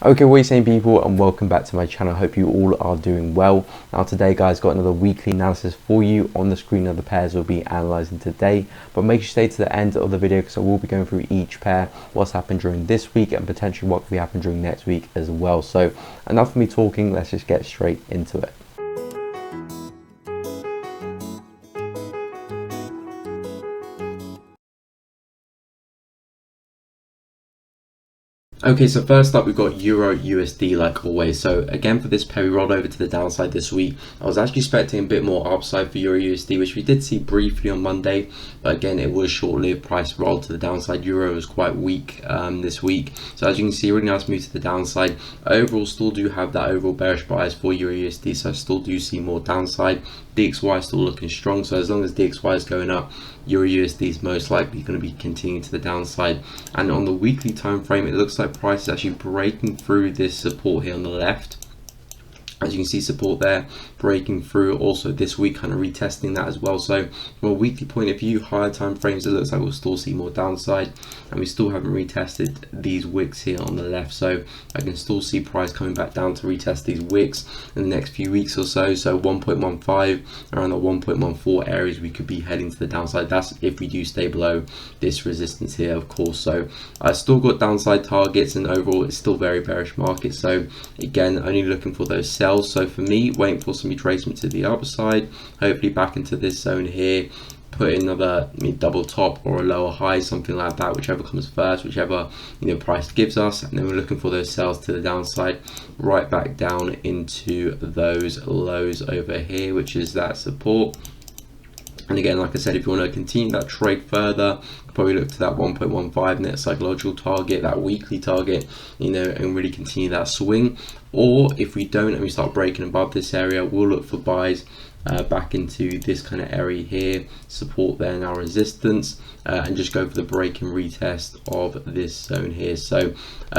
Okay, what are you saying, people, and welcome back to my channel. Hope you all are doing well. Now today, guys, got another weekly analysis for you. On the screen of the pairs we'll be analyzing today, but make sure you stay to the end of the video because I will be going through each pair, what's happened during this week and potentially what could be happening during next week as well. So enough of me talking, let's just get straight into it. Okay, so first up we've got Euro USD like always. So again, for this pair we rolled over to the downside this week. I was actually expecting a bit more upside for Euro USD, which we did see briefly on Monday, but again it was short-lived. Price rolled to the downside. Euro was quite weak this week, so as you can see, really nice move to the downside. Overall, still do have that overall bearish bias for Euro USD, so I still do see more downside. DXY is still looking strong, so as long as DXY is going up, Euro USD is most likely going to be continuing to the downside. And on the weekly time frame, it looks like price is actually breaking through this support here on the left. As you can see, support there breaking through. Also this week kind of retesting that as well. So from a weekly point of view, higher time frames, it looks like we'll still see more downside, and we still haven't retested these wicks here on the left. So I can still see price coming back down to retest these wicks in the next few weeks or so. So 1.15 around the 1.14 areas we could be heading to the downside. That's if we do stay below this resistance here, of course. So I still got downside targets, and overall it's still very bearish market. So again, only looking for those sells. So for me, waiting for some retracement to the upper side, hopefully back into this zone here, put in another double top or a lower high, something like that, whichever comes first, whichever price gives us. And then we're looking for those sells to the downside, right back down into those lows over here, which is that support. And again, like I said, if you want to continue that trade further, probably look to that 1.15 net psychological target, that weekly target, and really continue that swing. Or if we don't and we start breaking above this area, we'll look for buys back into this kind of area here, support there, now resistance, and just go for the break and retest of this zone here. So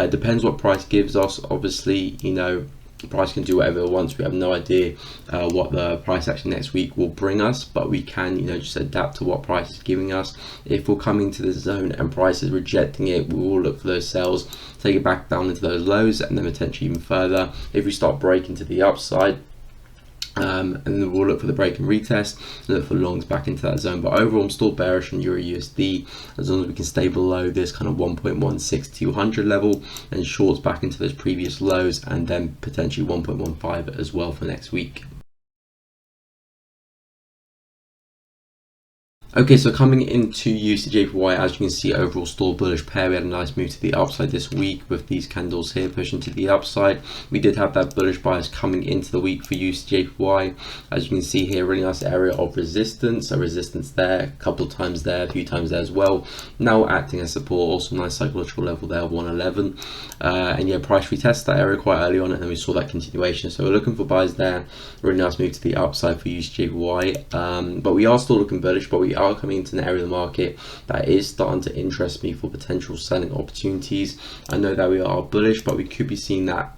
depends what price gives us. Obviously, price can do whatever it wants. We have no idea what the price action next week will bring us, but we can just adapt to what price is giving us. If we're coming to this zone and price is rejecting it, we will look for those sells, take it back down into those lows, and then potentially even further if we start breaking to the upside. And then we'll look for the break and retest and look for longs back into that zone. But overall, I'm still bearish on Euro USD as long as we can stay below this kind of 1.16200 level, and shorts back into those previous lows, and then potentially 1.15 as well for next week. Okay, so coming into USD JPY, as you can see, overall still bullish pair. We had a nice move to the upside this week with these candles here pushing to the upside. We did have that bullish bias coming into the week for USD JPY. As you can see here, really nice area of resistance. So resistance there, a couple of times there, a few times there as well. Now acting as support, also nice psychological level there of 111. And yeah, price retested that area quite early on, and then we saw that continuation. So we're looking for buys there. Really nice move to the upside for USD JPY. But we are still looking bullish, but we are coming into an area of the market that is starting to interest me for potential selling opportunities. I know that we are bullish, but we could be seeing that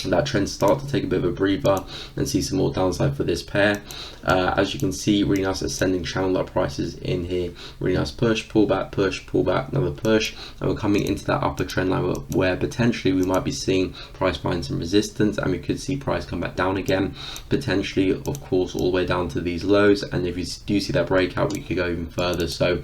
that trend start to take a bit of a breather and see some more downside for this pair. As you can see, really nice ascending channel that prices in here. Really nice push, pull back, another push, and we're coming into that upper trend line where potentially we might be seeing price find some resistance, and we could see price come back down again, potentially, of course, all the way down to these lows. And if you do see that breakout, we could go even further. So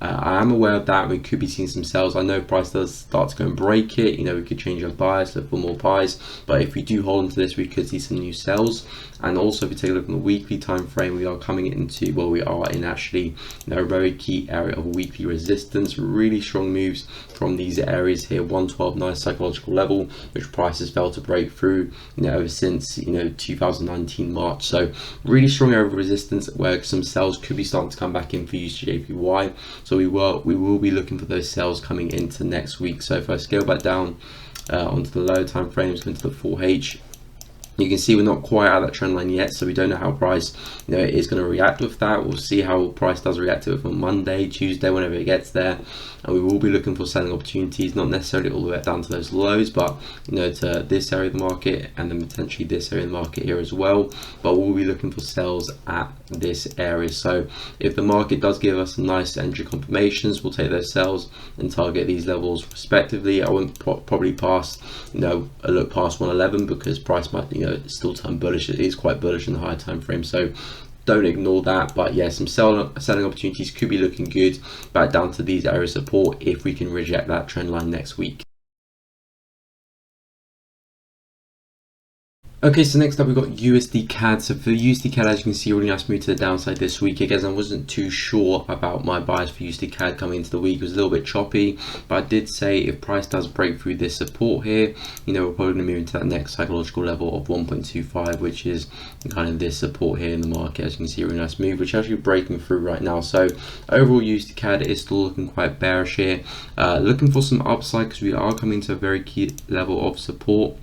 I am aware of that. We could be seeing some sells. I know if price does start to go and break it, we could change our bias, look for more buys. But if we do hold into this, we could see some new sells. And also, if you take a look at the weekly time frame, we are coming into, well, we are in actually a very key area of weekly resistance. Really strong moves from these areas here. 112, nice psychological level, which prices failed to break through, ever since 2019 March. So really strong area of resistance where some sells could be starting to come back in for USD JPY. So we will be looking for those sells coming into next week. So if I scale back down onto the lower time frames, into the 4H, you can see we're not quite at that trend line yet, so we don't know how price is going to react with that. We'll see how price does react to it on Monday, Tuesday, whenever it gets there. And we will be looking for selling opportunities, not necessarily all the way down to those lows, but to this area of the market, and then potentially this area of the market here as well. But we'll be looking for sells at this area. So if the market does give us some nice entry confirmations, we'll take those sells and target these levels respectively. I wouldn't probably pass, a look past 111, because price might, still turn bullish. It is quite bullish in the higher time frame, so don't ignore that. But yeah, some selling opportunities could be looking good back down to these areas of support if we can reject that trend line next week. Okay, so next up we've got USD CAD. So for USD CAD, as you can see, really nice move to the downside this week. Again, I wasn't too sure about my bias for USD CAD coming into the week. It was a little bit choppy, but I did say if price does break through this support here, we're probably going to move into that next psychological level of 1.25, which is kind of this support here in the market. As you can see, really nice move, which is actually breaking through right now. So overall, USD CAD is still looking quite bearish here. Looking for some upside, because we are coming to a very key level of support.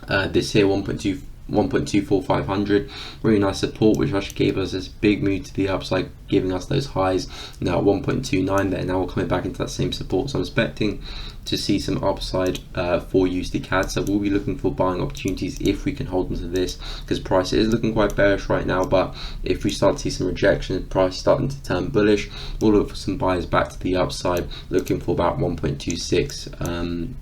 This here 1.24500, really nice support, which actually gave us this big move to the upside, giving us those highs now at 1.29 there. Now we're coming back into that same support, so I'm expecting to see some upside for USD CAD. So we'll be looking for buying opportunities if we can hold into this, because price is looking quite bearish right now. But if we start to see some rejection, price starting to turn bullish, we'll look for some buyers back to the upside, looking for about 1.26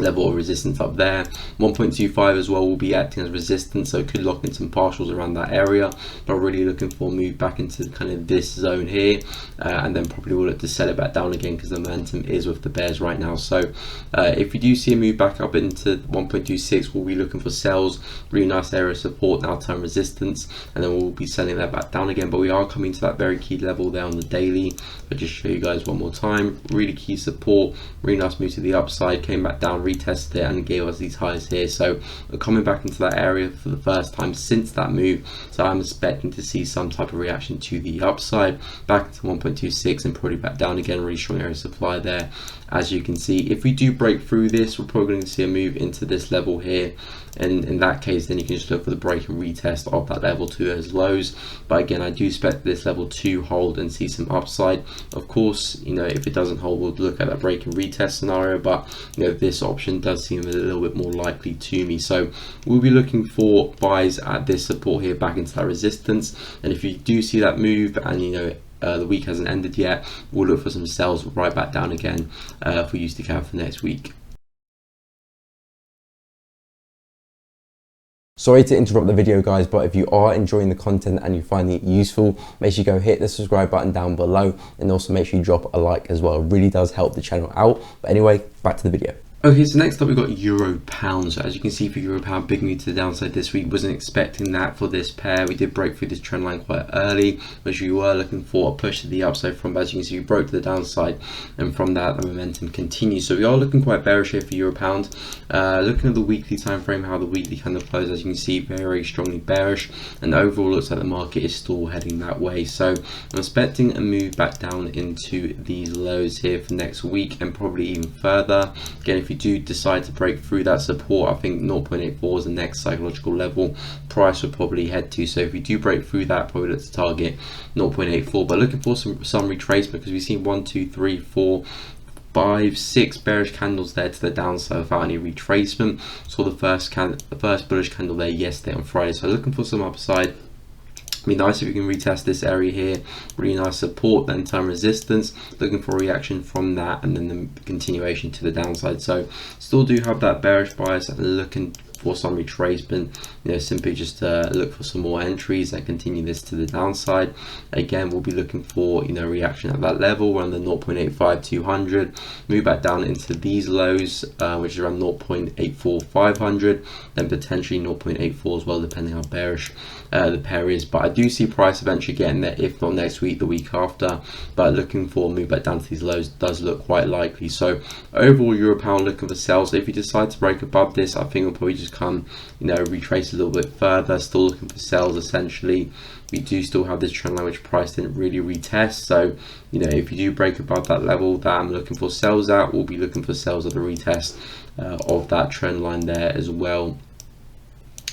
level of resistance up there. 1.25 as well will be acting as resistance, so it could lock in some partials around that area, but really looking for a move back into kind of this zone here, and then probably we'll look to sell it back down again, because the momentum is with the bears right now. So if we do see a move back up into 1.26, we'll be looking for sells, really nice area of support, now turn resistance, and then we'll be selling that back down again. But we are coming to that very key level there on the daily. I'll just show you guys one more time. Really key support, really nice move to the upside, came back down, retested it, and gave us these highs here. So we're coming back into that area for the first time since that move, so I'm expecting to see some type of reaction to the upside, back to 1.26 and probably back down again. Really strong area of supply there. As you can see, if we do break through this, we're probably going to see a move into this level here, and in that case then you can just look for the break and retest of that level to those lows. But again, I do expect this level to hold and see some upside. Of course, if it doesn't hold, we'll look at that break and retest scenario, but this option does seem a little bit more likely to me. So we'll be looking for buys at this support here, back into that resistance, and if you do see that move and the week hasn't ended yet, we'll look for some sells right back down again for USD CAD for next week. Sorry to interrupt the video, guys, but if you are enjoying the content and you find it useful, make sure you go hit the subscribe button down below, and also make sure you drop a like as well. It really does help the channel out. But anyway, back to the video. Okay, so next up we've got Euro Pound. So as you can see for Euro Pound, big move to the downside this week. Wasn't expecting that for this pair. We did break through this trend line quite early, which we were looking for a push to the upside from. But as you can see, we broke to the downside, and from that the momentum continues. So we are looking quite bearish here for Euro Pound. Looking at the weekly time frame, how the weekly kind of closed, as you can see, very strongly bearish, and overall looks like the market is still heading that way. So I'm expecting a move back down into these lows here for next week, and probably even further. Again, if you do decide to break through that support, I think 0.84 is the next psychological level price would probably head to. So if we do break through that, probably look to target 0.84, but looking for some retracement, because we've seen 1, 2, 3, 4, 5, 6 bearish candles there to the downside without any retracement. Saw the first bullish candle there yesterday on Friday, so looking for some upside. Be nice if we can retest this area here, really nice support, then turn resistance, looking for a reaction from that, and then the continuation to the downside. So still do have that bearish bias and looking for some retracement, simply just look for some more entries and continue this to the downside. Again, we'll be looking for reaction at that level around the 0.85 200, move back down into these lows, which is around 0.84 500, then potentially 0.84 as well, depending how bearish the pair is. But I do see price eventually getting there, if not next week, the week after. But looking for a move back down to these lows does look quite likely. So overall, Euro Pound looking for sales. So if you decide to break above this, I think we'll probably just come retrace a little bit further. Still looking for sales essentially. We do still have this trend line which price didn't really retest, so if you do break above that level that I'm looking for sales at, we'll be looking for sales at the retest of that trend line there as well,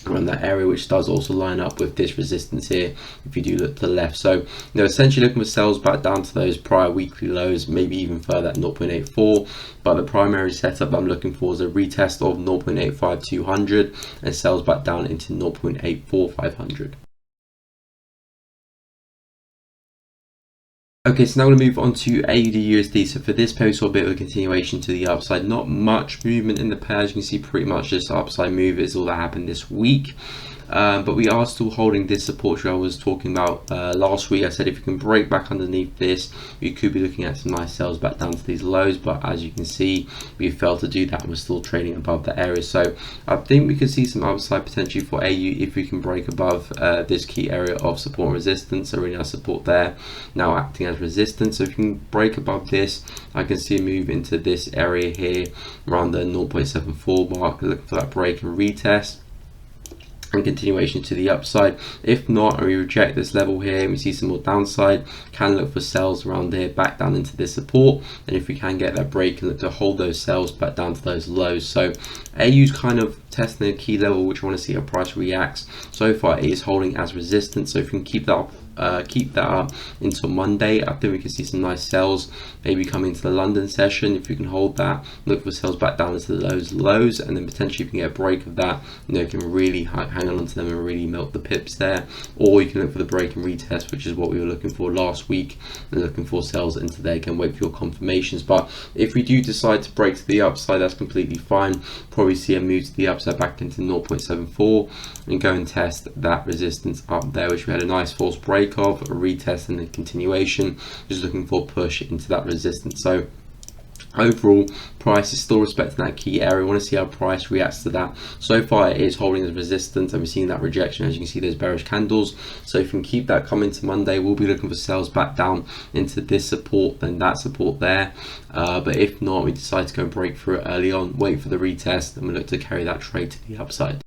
around that area, which does also line up with this resistance here if you do look to the left. So essentially looking for sales back down to those prior weekly lows, maybe even further at 0.84, but the primary setup I'm looking for is a retest of 0.85 200 and sales back down into 0.84 500. Okay, so now we're going to move on to Aodu USD. So for this pair, we saw a bit of a continuation to the upside. Not much movement in the pair. As you can see, pretty much just upside move is all that happened this week. But we are still holding this support I was talking about last week. I said if you can break back underneath this, you could be looking at some nice sales back down to these lows. But as you can see, we failed to do that. We're still trading above the area. So I think we could see some upside potentially for AU if we can break above this key area of support and resistance. So really nice support there, now acting as resistance. So if you can break above this, I can see a move into this area here around the 0.74 mark, looking for that break and retest and continuation to the upside. If not, and we reject this level here and we see some more downside, can look for sells around here back down into this support. And if we can get that break and look to hold those sells back down to those lows. So AU's kind of testing a key level which I want to see how price reacts. So far it is holding as resistance, so if we can keep that up until Monday, I think we can see some nice sells maybe coming to the London session. If we can hold that, look for sells back down into those lows, and then potentially if we can get a break of that, you can really hang on to them and really melt the pips there. Or you can look for the break and retest, which is what we were looking for last week, and looking for sells into there. Can wait for your confirmations. But if we do decide to break to the upside, that's completely fine. Probably see a move to the upside back into 0.74 and go and test that resistance up there, which we had a nice false break of, a retest and a continuation, just looking for a push into that resistance. So overall, price is still respecting that key area. I want to see how price reacts to that. So far it is holding as resistance, and we're seeing that rejection. As you can see, those bearish candles. So if we can keep that coming to Monday, we'll be looking for sales back down into this support, then that support there. But if not, we decide to go and break through it early on, wait for the retest, and we look to carry that trade to the upside.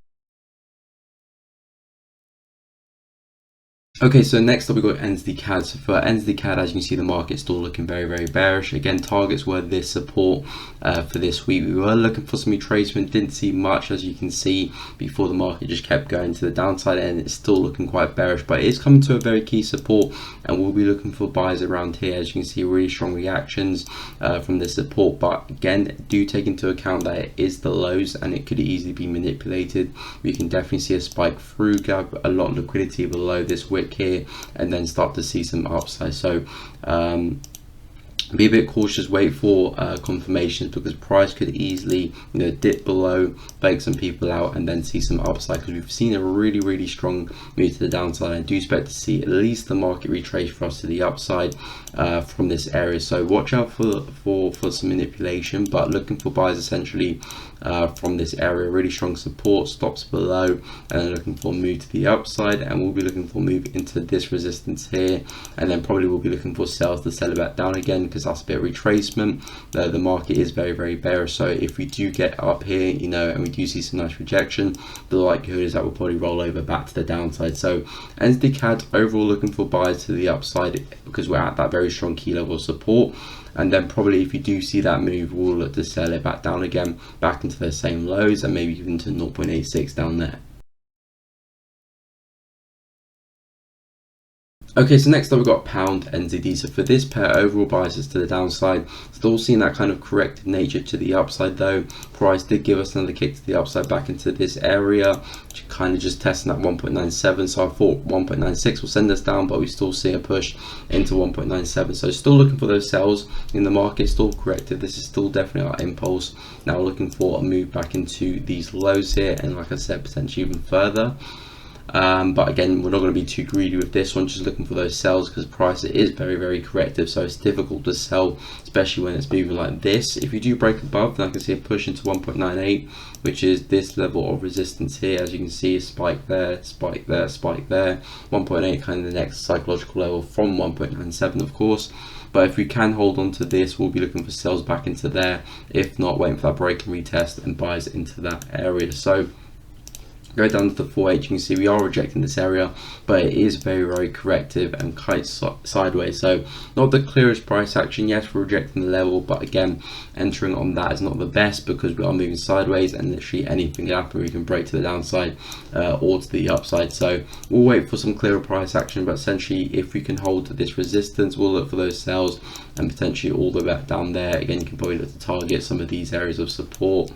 Okay, so next up we've got NZD CAD. So for NZD CAD, as you can see, the market's still looking very, very bearish. Again, targets were this support for this week. We were looking for some retracement, didn't see much, as you can see, before the market just kept going to the downside, and it's still looking quite bearish, but it is coming to a very key support, and we'll be looking for buys around here. As you can see, really strong reactions from this support, but again, do take into account that it is the lows and it could easily be manipulated. We can definitely see a spike through, grab a lot of liquidity below this wick here, and then start to see some upside. So be a bit cautious, wait for confirmations, because price could easily dip below, bake some people out, and then see some upside, because we've seen a really strong move to the downside. I do expect to see at least the market retrace for us to the upside from this area. So watch out for some manipulation, but looking for buys essentially from this area. Really strong support, stops below, and looking for a move to the upside, and we'll be looking for a move into this resistance here, and then probably we'll be looking for sales to sell it back down again, because that's a bit of retracement. The market is very bearish, so if we do get up here, and we do see some nice rejection, the likelihood is that we'll probably roll over back to the downside. So NZD CAD overall looking for buys to the upside, because we're at that very strong key level of support. And then probably if you do see that move, we'll look to sell it back down again, back into those same lows, and maybe even to 0.86 down there. Okay, so next up we've got pound NZD. So for this pair, overall biases to the downside, still seeing that kind of corrective nature to the upside though. Price did give us another kick to the upside back into this area, kind of just testing that 1.97. so I thought 1.96 will send us down, but we still see a push into 1.97. so still looking for those sells in the market, still corrective. This is still definitely our impulse. Now looking for a move back into these lows here, and like I said, potentially even further. But again, we're not going to be too greedy with this one, just looking for those sells, because price is very corrective, so it's difficult to sell, especially when it's moving like this. If you do break above, then I can see a push into 1.98, which is this level of resistance here. As you can see, a spike there, spike there, spike there. 1.8 kind of the next psychological level from 1.97, of course. But if we can hold on to this, we'll be looking for sells back into there. If not, waiting for that break and retest and buys into that area. So go down to the 4H, you can see we are rejecting this area, but it is very corrective and quite sideways. So not the clearest price action. Yes, we're rejecting the level, but again, entering on that is not the best, because we are moving sideways, and literally anything can happen. We can break to the downside or to the upside. So we'll wait for some clearer price action, but essentially if we can hold this resistance, we'll look for those sells and potentially all the way back down there. Again, you can probably look to target some of these areas of support,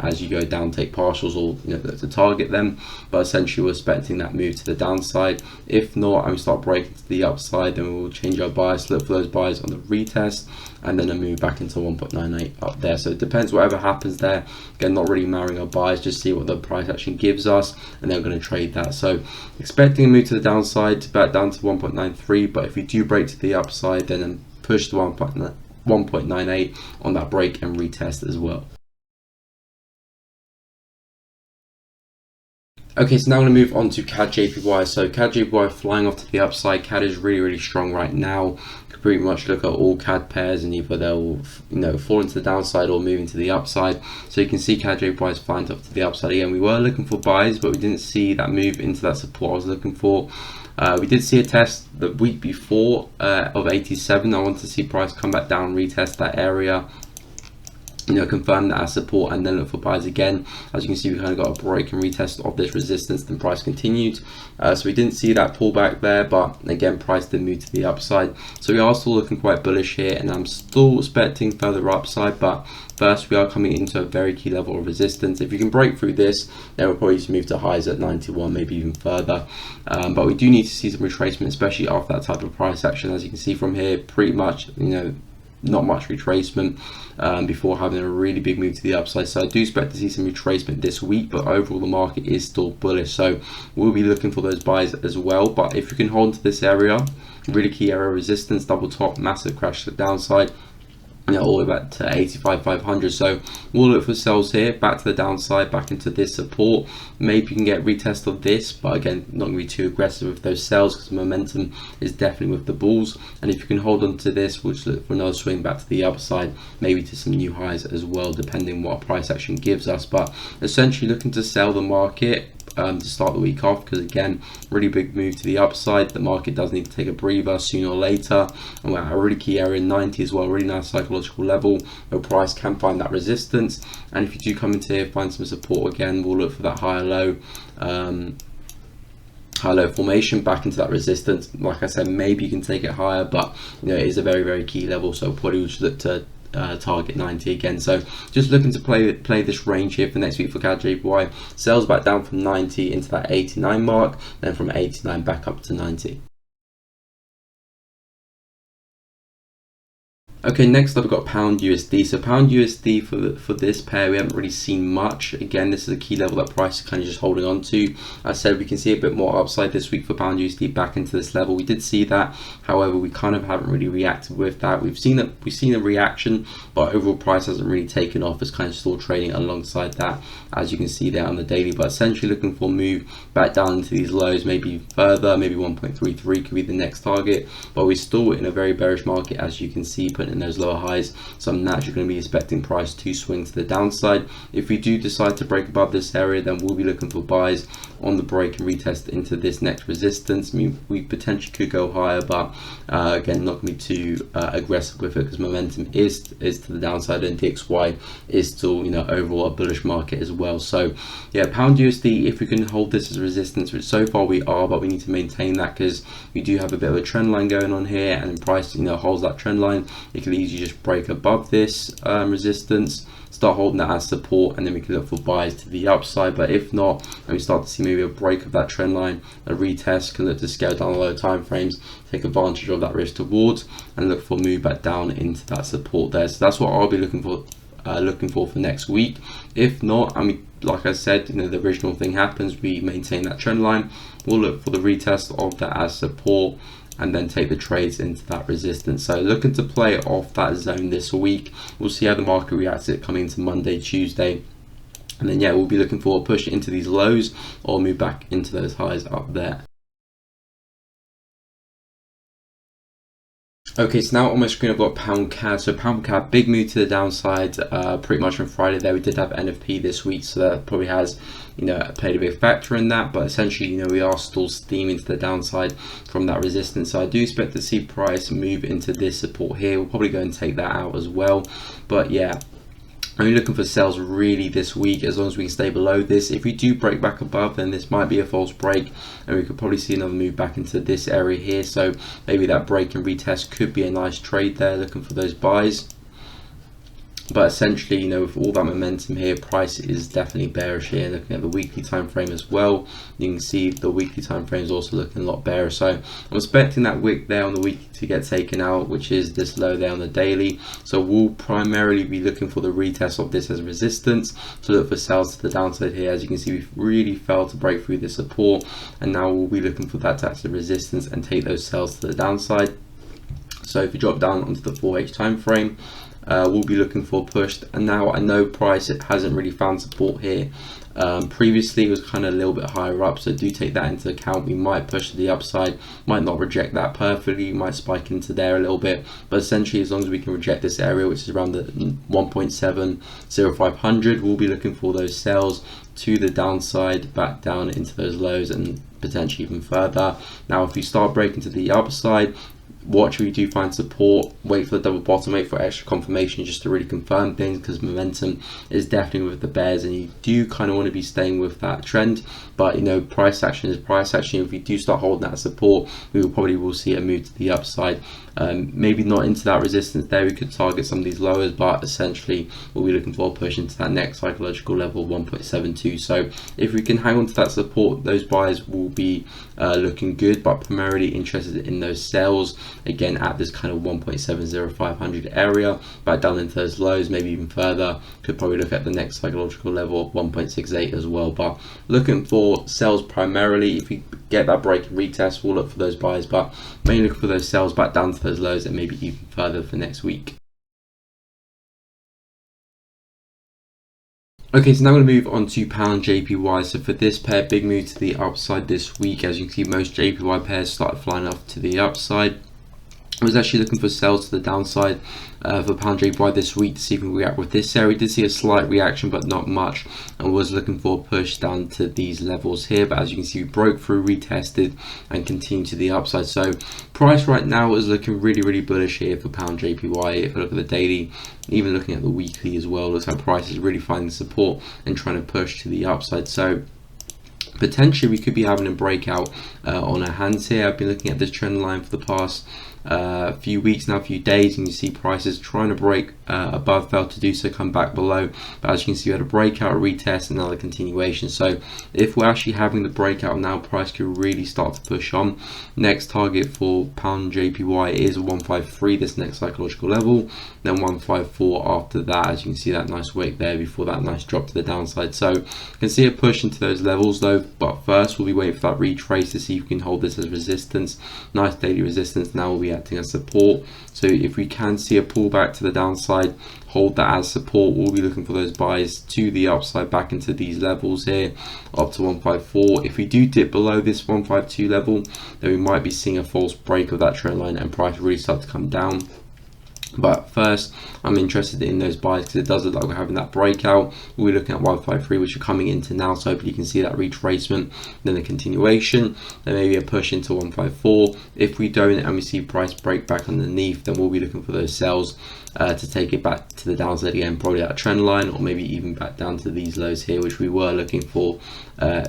as you go down, take partials, or look to target target them, but essentially we're expecting that move to the downside. If not, and we start breaking to the upside, then we will change our bias, look for those buys on the retest, and then a move back into 1.98 up there. So it depends whatever happens there. Again, not really marrying our bias, just see what the price action gives us, and then we're going to trade that. So expecting a move to the downside, back down to 1.93, but if we do break to the upside, then push to 1.98 on that break and retest as well. Okay, so now I'm going to move on to CAD JPY. So CAD JPY flying off to the upside. CAD is really strong right now. You can pretty much look at all CAD pairs and either they'll fall into the downside or move into the upside. So you can see CAD JPY is flying off to the upside again. We were looking for buys, but we didn't see that move into that support I was looking for. We did see a test the week before of 87. I wanted to see price come back down, retest that area, confirm that as support, and then look for buys again. As you can see, we kind of got a break and retest of this resistance, then price continued. So we didn't see that pullback there, but again, price did move to the upside. So we are still looking quite bullish here, and I'm still expecting further upside, but first we are coming into a very key level of resistance. If you can break through this, then we'll probably just move to highs at 91, maybe even further. But we do need to see some retracement, especially after that type of price action. As you can see from here, pretty much, not much retracement before having a really big move to the upside. So I do expect to see some retracement this week, but overall the market is still bullish, so we'll be looking for those buys as well. But if you can hold to this area, really key area of resistance, double top, massive crash to the downside, all the way back to 85,500. So we'll look for sells here, back to the downside, back into this support. Maybe you can get retest of this, but again, not going to be too aggressive with those sells because momentum is definitely with the bulls. And if you can hold on to this, we'll just look for another swing back to the upside, maybe to some new highs as well, depending what price action gives us. But essentially looking to sell the market to start the week off, because again, really big move to the upside. The market does need to take a breather sooner or later, and we're at a really key area in 90 as well, really nice psychological level where price can find that resistance. And if you do come into here, find some support again, we'll look for that higher low formation back into that resistance. Like I said, maybe you can take it higher, but it is a very key level, so probably we'll just look to target 90 again. So just looking to play this range here for next week for CAD JPY. Sells back down from 90 into that 89 mark, then from 89 back up to 90. Okay, next up we've got pound USD. So pound USD for this pair, we haven't really seen much. Again, this is a key level that price is kind of just holding on to. As I said, we can see a bit more upside this week for pound USD back into this level. We did see that, however, we kind of haven't really reacted with that. We've seen a reaction, but overall price hasn't really taken off. It's kind of still trading alongside that, as you can see there on the daily. But essentially looking for a move back down into these lows, maybe further, maybe 1.33 could be the next target. But we're still in a very bearish market, as you can see, putting in those lower highs. So I'm naturally going to be expecting price to swing to the downside. If we do decide to break above this area, then we'll be looking for buys on the break and retest into this next resistance. I mean, we potentially could go higher, but again, not going to be too aggressive with it because momentum is to the downside, and DXY is still overall a bullish market as well. So yeah, pound USD, if we can hold this as resistance, which so far we are, but we need to maintain that because we do have a bit of a trend line going on here, and price holds that trend line. It can easily just break above this resistance, start holding that as support, and then we can look for buys to the upside. But if not, and we start to see maybe a break of that trend line, a retest, can look to scale down the lower time frames, take advantage of that risk towards, and look for a move back down into that support there. So that's what I'll be looking for next week. If not, I mean, like I said, the original thing happens, we maintain that trend line, we'll look for the retest of that as support, and then take the trades into that resistance. So looking to play off that zone this week. We'll see how the market reacts to it coming into Monday, Tuesday, and then yeah, we'll be looking for a push into these lows or move back into those highs up there. Okay, so now on my screen I've got pound CAD. So pound CAD, big move to the downside pretty much on Friday there. We did have NFP this week, so that probably has played a big factor in that, but essentially we are still steaming to the downside from that resistance. So I do expect to see price move into this support here. We'll probably go and take that out as well. But yeah, I'm looking for sales really this week, as long as we can stay below this. If we do break back above, then this might be a false break, and we could probably see another move back into this area here. So maybe that break and retest could be a nice trade there, looking for those buys. But essentially, you know, with all that momentum here, price is definitely bearish here. Looking at the weekly time frame as well, you can see the weekly time frame is also looking a lot bearish. So I'm expecting that wick there on the weekly to get taken out, which is this low there on the daily. So we'll primarily be looking for the retest of this as resistance to look for sales to the downside here. As you can see, we've really failed to break through the support, and now we'll be looking for that to act as resistance and take those sales to the downside. So if you drop down onto the 4H time frame, we'll be looking for pushed, and now I know price it hasn't really found support here. Previously it was kind of a little bit higher up, so do take that into account. We might push to the upside, might not reject that perfectly, might spike into there a little bit, but essentially as long as we can reject this area, which is around the 1.70500, we'll be looking for those sales to the downside, back down into those lows and potentially even further. Now if we start breaking to the upside, watch where you do find support, wait for the double bottom, wait for extra confirmation just to really confirm things, because momentum is definitely with the bears and you do kind of want to be staying with that trend. But you know, price action is price action. If we do start holding that support, we will see a move to the upside. Maybe not into that resistance there, we could target some of these lowers, but essentially we'll be looking for a push into that next psychological level, 1.72. so if we can hang on to that support, those buys will be looking good, but primarily interested in those sales again at this kind of 1.70500 area, back down into those lows, maybe even further. Could probably look at the next psychological level of 1.68 as well, but looking for sales primarily. If we get that break and retest, we'll look for those buys, but mainly look for those sales back down to those lows and maybe even further for next week. Okay, so now I'm going to move on to pound JPY. So for this pair, big move to the upside this week. As you can see, most JPY pairs started flying off to the upside. I was actually looking for sales to the downside for pound JPY this week to see if we can react with this area. We did see a slight reaction, but not much, and was looking for a push down to these levels here. But as you can see, we broke through, retested, and continued to the upside. So price right now is looking really bullish here for pound JPY. If I look at the daily, even looking at the weekly as well, looks like price is really finding support and trying to push to the upside. So potentially we could be having a breakout on our hands here. I've been looking at this trend line for the past few weeks now, few days, and you see prices trying to break above, failed to do so, come back below. But as you can see, we had a breakout, a retest, and now the continuation. So if we're actually having the breakout now, price could really start to push on. Next target for pound JPY is 153, this next psychological level, then 154 after that. As you can see, that nice wick there before that nice drop to the downside. So you can see a push into those levels though, but first we'll be waiting for that retrace to see if we can hold this as resistance. Nice daily resistance. Now we'll be acting as support. So if we can see a pullback to the downside, hold that as support, we'll be looking for those buys to the upside back into these levels here up to 154. If we do dip below this 152 level, then we might be seeing a false break of that trend line and price really start to come down. But first, I'm interested in those buys because it does look like we're having that breakout. We're looking at 153, which are coming into now. So hopefully you can see that retracement, then the continuation, then maybe a push into 154. If we don't and we see price break back underneath, then we'll be looking for those sells to take it back to the downside again, probably at a trend line, or maybe even back down to these lows here, which we were looking for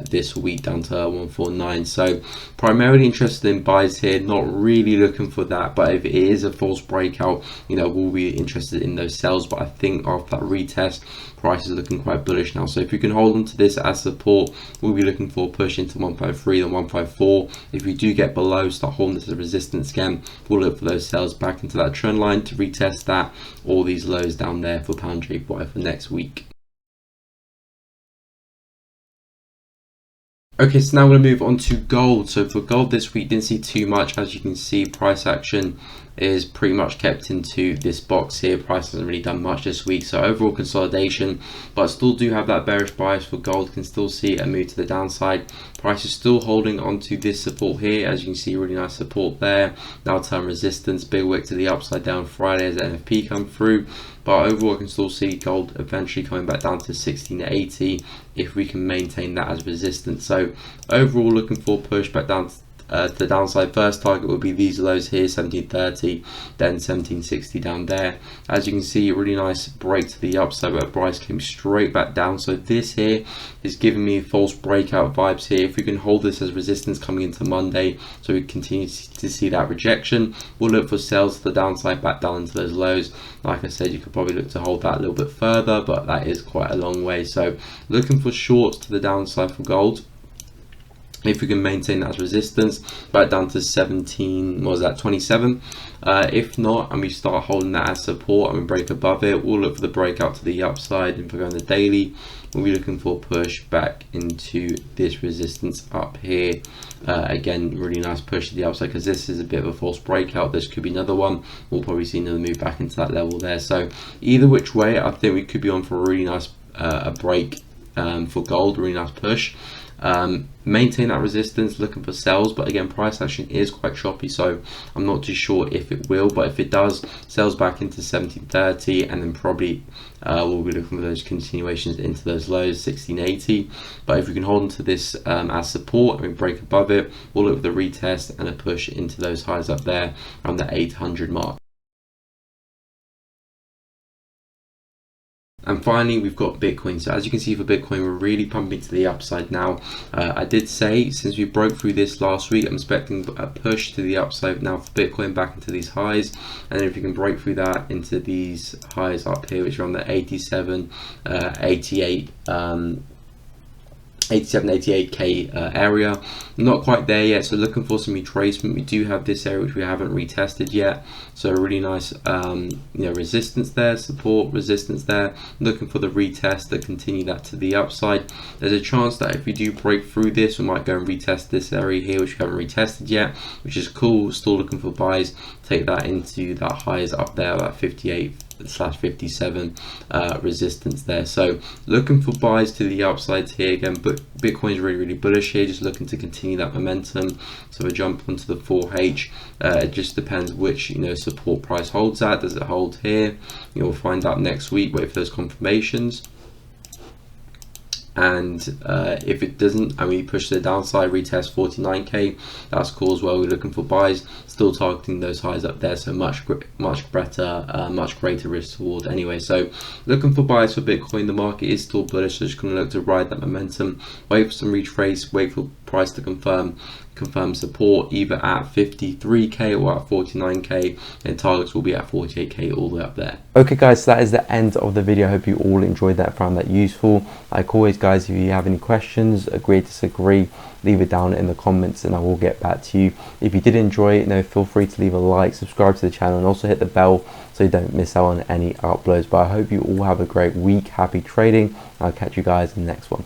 this week, down to 149. So primarily interested in buys here, not really looking for that, but if it is a false breakout, you know, we'll be interested in those sells. But I think after that retest, price is looking quite bullish now. So if we can hold on to this as support, we'll be looking for a push into 153 and 154. If we do get below, start holding this as a resistance again, we'll look for those sells back into that trend line to retest that, all these lows down there for pound JPY for next week. Okay, so now we're going to move on to gold. So for gold this week, didn't see too much. As you can see, price action is pretty much kept into this box here. Price hasn't really done much this week, so overall consolidation, but still do have that bearish bias for gold. Can still see a move to the downside. Price is still holding onto this support here. As you can see, really nice support there. Now turn resistance, big wick to the upside down Friday as the NFP come through. But overall, I can still see gold eventually coming back down to 1680 if we can maintain that as resistance. So overall, looking for push back down to to the downside. First target would be these lows here, 1730, then 1760 down there. As you can see, a really nice break to the upside, but price came straight back down. So this here is giving me false breakout vibes here. If we can hold this as resistance coming into Monday, so we continue to see that rejection, we'll look for sales to the downside back down into those lows. Like I said, you could probably look to hold that a little bit further, but that is quite a long way. So looking for shorts to the downside for gold. If we can maintain that as resistance back down to 17, what was that, 27. If not, and we start holding that as support and we break above it, we'll look for the breakout to the upside. And if we're going the daily, we'll be looking for a push back into this resistance up here. Again, really nice push to the upside, because this is a bit of a false breakout. This could be another one. We'll probably see another move back into that level there. So either which way, I think we could be on for a really nice a break for gold, really nice push. Maintain that resistance, looking for sells, but again, price action is quite choppy, so I'm not too sure if it will, but if it does, sells back into 1730, and then probably we'll be looking for those continuations into those lows, 1680. But if we can hold into this as support and we break above it, we'll look for the retest and a push into those highs up there around the 800 mark. And finally, we've got Bitcoin. So as you can see for Bitcoin, we're really pumping to the upside now. I did say since we broke through this last week, I'm expecting a push to the upside now for Bitcoin back into these highs. And then if you can break through that into these highs up here, which are on the 87, 88k area, not quite there yet, so looking for some retracement. We do have this area which we haven't retested yet, so a really nice resistance there, support, resistance there, looking for the retest to continue that to the upside. There's a chance that if we do break through this, we might go and retest this area here which we haven't retested yet, which is cool. Still looking for buys, take that into that highs up there, that 58/57 resistance there. So looking for buys to the upsides here again, but Bitcoin's really bullish here, just looking to continue that momentum. So we jump onto the 4H. It just depends which support price holds at. Does it hold here? We'll find out next week, wait for those confirmations. And if it doesn't, and we push to the downside, retest 49k, that's cool as well. We're looking for buys, still targeting those highs up there, so much better, much greater risk reward anyway. So looking for buys for Bitcoin. The market is still bullish, so just gonna look to ride that momentum, wait for some retrace, wait for price to confirm support either at 53k or at 49k, and targets will be at 48k, all the way up there. Okay guys, so that is the end of the video. I hope you all enjoyed that, found that useful. Like always guys, if you have any questions, agree, disagree, leave it down in the comments and I will get back to you. If you did enjoy it, feel free to leave a like, subscribe to the channel, and also hit the bell so you don't miss out on any uploads. But I hope you all have a great week, happy trading. I'll catch you guys in the next one.